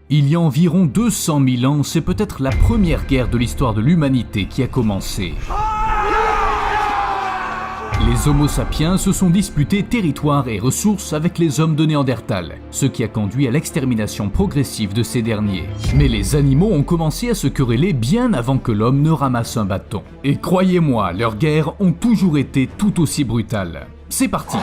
Il y a environ 200 000 ans, c'est peut-être la première guerre de l'histoire de l'humanité qui a commencé. Les Homo sapiens se sont disputés territoire et ressources avec les hommes de Néandertal, ce qui a conduit à l'extermination progressive de ces derniers. Mais les animaux ont commencé à se quereller bien avant que l'homme ne ramasse un bâton. Et croyez-moi, leurs guerres ont toujours été tout aussi brutales. C'est parti!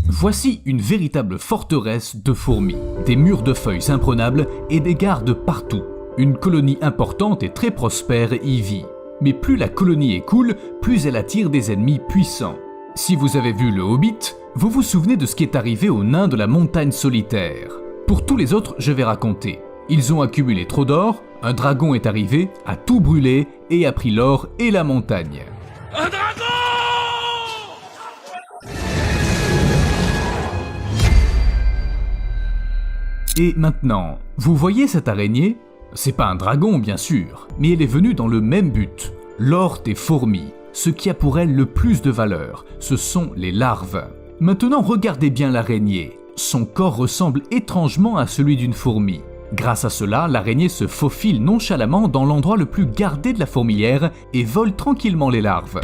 Voici une véritable forteresse de fourmis, des murs de feuilles imprenables et des gardes partout. Une colonie importante et très prospère y vit. Mais plus la colonie est cool, plus elle attire des ennemis puissants. Si vous avez vu le Hobbit, vous vous souvenez de ce qui est arrivé aux nains de la montagne solitaire. Pour tous les autres, je vais raconter. Ils ont accumulé trop d'or, un dragon est arrivé, a tout brûlé et a pris l'or et la montagne. Un dragon! Et maintenant, vous voyez cette araignée ? C'est pas un dragon bien sûr, mais elle est venue dans le même but, l'or des fourmis. Ce qui a pour elle le plus de valeur, ce sont les larves. Maintenant regardez bien l'araignée, son corps ressemble étrangement à celui d'une fourmi. Grâce à cela, l'araignée se faufile nonchalamment dans l'endroit le plus gardé de la fourmilière et vole tranquillement les larves.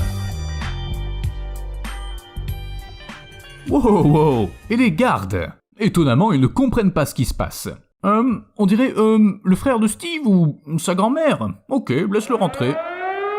Wow, et les gardes ? Étonnamment, ils ne comprennent pas ce qui se passe. On dirait, le frère de Steve ou sa grand-mère. Ok, laisse-le rentrer.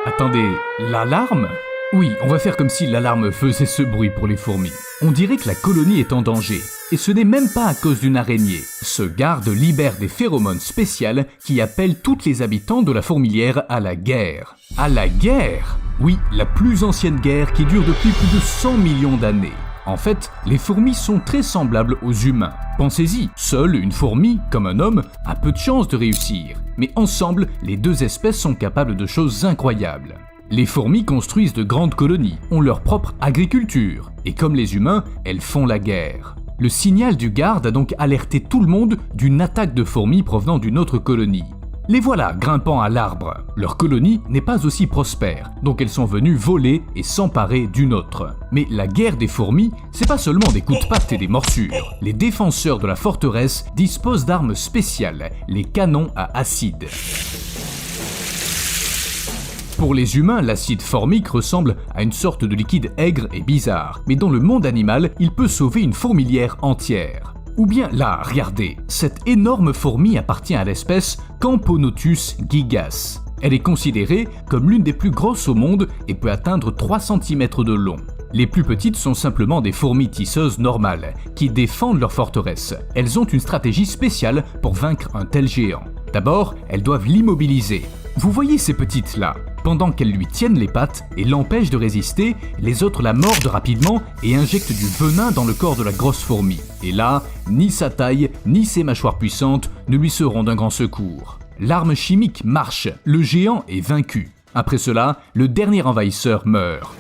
Attendez, l'alarme ? Oui, on va faire comme si l'alarme faisait ce bruit pour les fourmis. On dirait que la colonie est en danger. Et ce n'est même pas à cause d'une araignée. Ce garde libère des phéromones spéciales qui appellent tous les habitants de la fourmilière à la guerre. À la guerre ? Oui, la plus ancienne guerre qui dure depuis plus de 100 millions d'années. En fait, les fourmis sont très semblables aux humains. Pensez-y, seule une fourmi, comme un homme, a peu de chances de réussir. Mais ensemble, les deux espèces sont capables de choses incroyables. Les fourmis construisent de grandes colonies, ont leur propre agriculture, et comme les humains, elles font la guerre. Le signal du garde a donc alerté tout le monde d'une attaque de fourmis provenant d'une autre colonie. Les voilà grimpant à l'arbre. Leur colonie n'est pas aussi prospère, donc elles sont venues voler et s'emparer d'une autre. Mais la guerre des fourmis, c'est pas seulement des coups de patte et des morsures. Les défenseurs de la forteresse disposent d'armes spéciales, les canons à acide. Pour les humains, l'acide formique ressemble à une sorte de liquide aigre et bizarre, mais dans le monde animal, il peut sauver une fourmilière entière. Ou bien là, regardez, cette énorme fourmi appartient à l'espèce Camponotus gigas. Elle est considérée comme l'une des plus grosses au monde et peut atteindre 3 cm de long. Les plus petites sont simplement des fourmis tisseuses normales, qui défendent leur forteresse. Elles ont une stratégie spéciale pour vaincre un tel géant. D'abord, elles doivent l'immobiliser. Vous voyez ces petites-là ? Pendant qu'elles lui tiennent les pattes et l'empêchent de résister, les autres la mordent rapidement et injectent du venin dans le corps de la grosse fourmi. Et là, ni sa taille, ni ses mâchoires puissantes ne lui seront d'un grand secours. L'arme chimique marche, le géant est vaincu. Après cela, le dernier envahisseur meurt.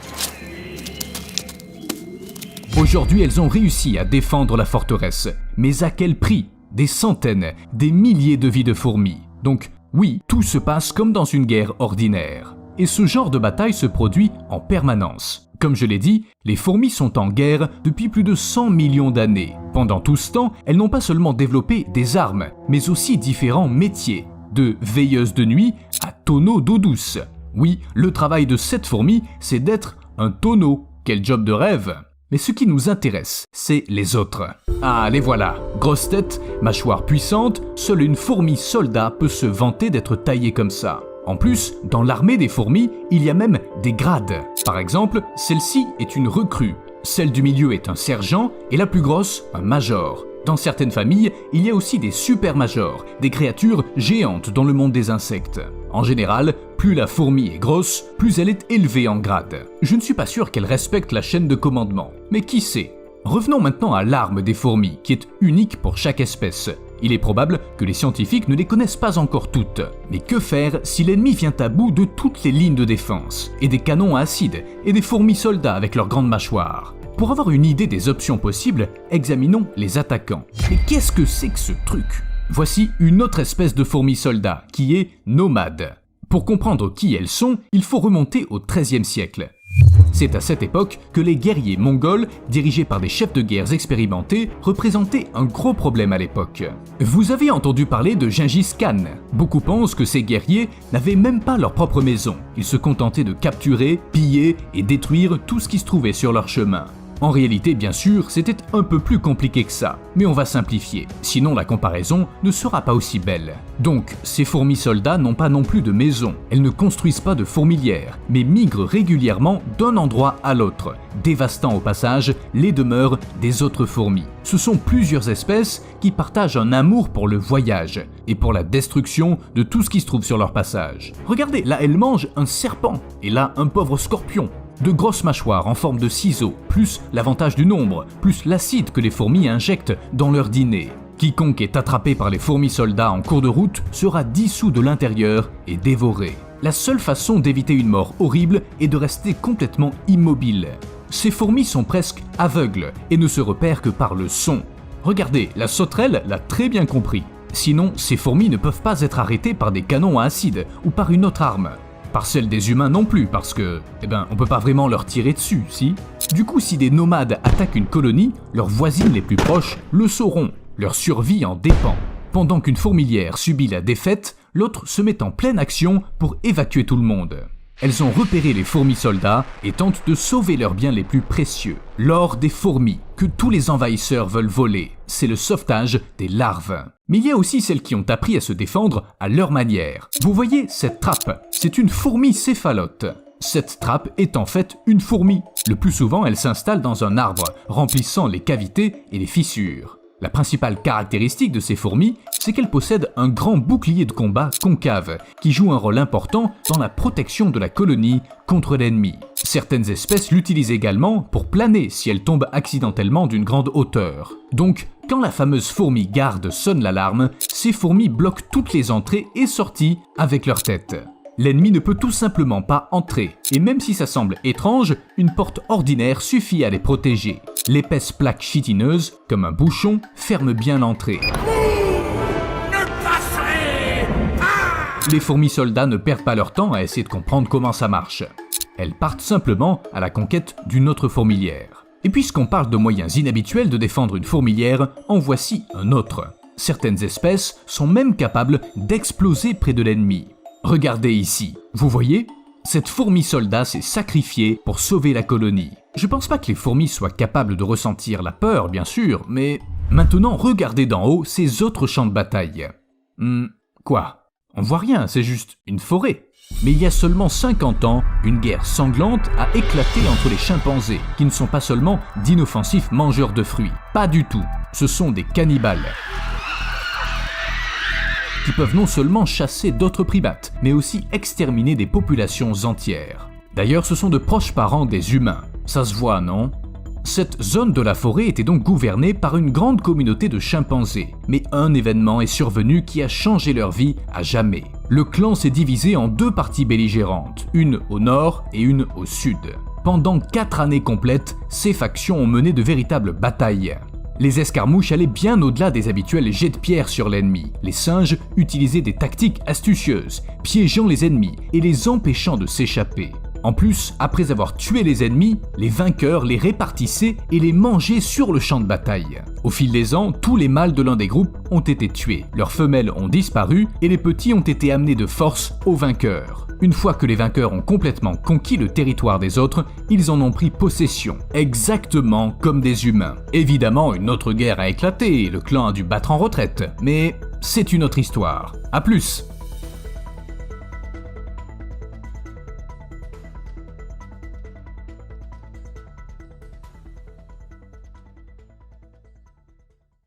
Aujourd'hui, elles ont réussi à défendre la forteresse. Mais à quel prix ? Des centaines, des milliers de vies de fourmis. Donc, oui, tout se passe comme dans une guerre ordinaire. Et ce genre de bataille se produit en permanence. Comme je l'ai dit, les fourmis sont en guerre depuis plus de 100 millions d'années. Pendant tout ce temps, elles n'ont pas seulement développé des armes, mais aussi différents métiers. De veilleuse de nuit à tonneau d'eau douce. Oui, le travail de cette fourmi, c'est d'être un tonneau. Quel job de rêve! Mais ce qui nous intéresse, c'est les autres. Ah, les voilà. Grosse tête, mâchoire puissante, seule une fourmi soldat peut se vanter d'être taillée comme ça. En plus, dans l'armée des fourmis, il y a même des grades. Par exemple, celle-ci est une recrue. Celle du milieu est un sergent et la plus grosse, un major. Dans certaines familles, il y a aussi des super-majors, des créatures géantes dans le monde des insectes. En général, plus la fourmi est grosse, plus elle est élevée en grade. Je ne suis pas sûr qu'elle respecte la chaîne de commandement, mais qui sait ? Revenons maintenant à l'arme des fourmis, qui est unique pour chaque espèce. Il est probable que les scientifiques ne les connaissent pas encore toutes. Mais que faire si l'ennemi vient à bout de toutes les lignes de défense, et des canons à acide, et des fourmis soldats avec leurs grandes mâchoires ? Pour avoir une idée des options possibles, examinons les attaquants. Mais qu'est-ce que c'est que ce truc ? Voici une autre espèce de fourmi soldat, qui est nomade. Pour comprendre qui elles sont, il faut remonter au XIIIe siècle. C'est à cette époque que les guerriers mongols, dirigés par des chefs de guerre expérimentés, représentaient un gros problème à l'époque. Vous avez entendu parler de Gengis Khan. Beaucoup pensent que ces guerriers n'avaient même pas leur propre maison. Ils se contentaient de capturer, piller et détruire tout ce qui se trouvait sur leur chemin. En réalité, bien sûr, c'était un peu plus compliqué que ça, mais on va simplifier, sinon la comparaison ne sera pas aussi belle. Donc, ces fourmis soldats n'ont pas non plus de maison, elles ne construisent pas de fourmilières, mais migrent régulièrement d'un endroit à l'autre, dévastant au passage les demeures des autres fourmis. Ce sont plusieurs espèces qui partagent un amour pour le voyage et pour la destruction de tout ce qui se trouve sur leur passage. Regardez, là elles mangent un serpent, et là un pauvre scorpion. De grosses mâchoires en forme de ciseaux, plus l'avantage du nombre, plus l'acide que les fourmis injectent dans leur dîner. Quiconque est attrapé par les fourmis soldats en cours de route sera dissous de l'intérieur et dévoré. La seule façon d'éviter une mort horrible est de rester complètement immobile. Ces fourmis sont presque aveugles et ne se repèrent que par le son. Regardez, la sauterelle l'a très bien compris. Sinon, ces fourmis ne peuvent pas être arrêtées par des canons à acide ou par une autre arme. Par celle des humains non plus, parce que, on peut pas vraiment leur tirer dessus, si? Du coup, si des nomades attaquent une colonie, leurs voisines les plus proches le sauront. Leur survie en dépend. Pendant qu'une fourmilière subit la défaite, l'autre se met en pleine action pour évacuer tout le monde. Elles ont repéré les fourmis soldats et tentent de sauver leurs biens les plus précieux. L'or des fourmis, que tous les envahisseurs veulent voler. C'est le sauvetage des larves. Mais il y a aussi celles qui ont appris à se défendre à leur manière. Vous voyez cette trappe? C'est une fourmi céphalote. Cette trappe est en fait une fourmi. Le plus souvent, elle s'installe dans un arbre, remplissant les cavités et les fissures. La principale caractéristique de ces fourmis, c'est qu'elles possèdent un grand bouclier de combat concave qui joue un rôle important dans la protection de la colonie contre l'ennemi. Certaines espèces l'utilisent également pour planer si elles tombent accidentellement d'une grande hauteur. Donc, quand la fameuse fourmi garde sonne l'alarme, ces fourmis bloquent toutes les entrées et sorties avec leur tête. L'ennemi ne peut tout simplement pas entrer, et même si ça semble étrange, une porte ordinaire suffit à les protéger. L'épaisse plaque chitineuse, comme un bouchon, ferme bien l'entrée. Les fourmis soldats ne perdent pas leur temps à essayer de comprendre comment ça marche. Elles partent simplement à la conquête d'une autre fourmilière. Et puisqu'on parle de moyens inhabituels de défendre une fourmilière, en voici un autre. Certaines espèces sont même capables d'exploser près de l'ennemi. Regardez ici, vous voyez? Cette fourmi soldat s'est sacrifiée pour sauver la colonie. Je pense pas que les fourmis soient capables de ressentir la peur, bien sûr, mais maintenant regardez d'en haut ces autres champs de bataille. Quoi? On voit rien, c'est juste une forêt. Mais il y a seulement 50 ans, une guerre sanglante a éclaté entre les chimpanzés, qui ne sont pas seulement d'inoffensifs mangeurs de fruits. Pas du tout, ce sont des cannibales. Qui peuvent non seulement chasser d'autres primates, mais aussi exterminer des populations entières. D'ailleurs, ce sont de proches parents des humains. Ça se voit, non? Cette zone de la forêt était donc gouvernée par une grande communauté de chimpanzés. Mais un événement est survenu qui a changé leur vie à jamais. Le clan s'est divisé en deux parties belligérantes, une au nord et une au sud. Pendant 4 années complètes, ces factions ont mené de véritables batailles. Les escarmouches allaient bien au-delà des habituels jets de pierre sur l'ennemi. Les singes utilisaient des tactiques astucieuses, piégeant les ennemis et les empêchant de s'échapper. En plus, après avoir tué les ennemis, les vainqueurs les répartissaient et les mangeaient sur le champ de bataille. Au fil des ans, tous les mâles de l'un des groupes ont été tués, leurs femelles ont disparu et les petits ont été amenés de force aux vainqueurs. Une fois que les vainqueurs ont complètement conquis le territoire des autres, ils en ont pris possession, exactement comme des humains. Évidemment, une autre guerre a éclaté et le clan a dû battre en retraite, mais c'est une autre histoire. À plus!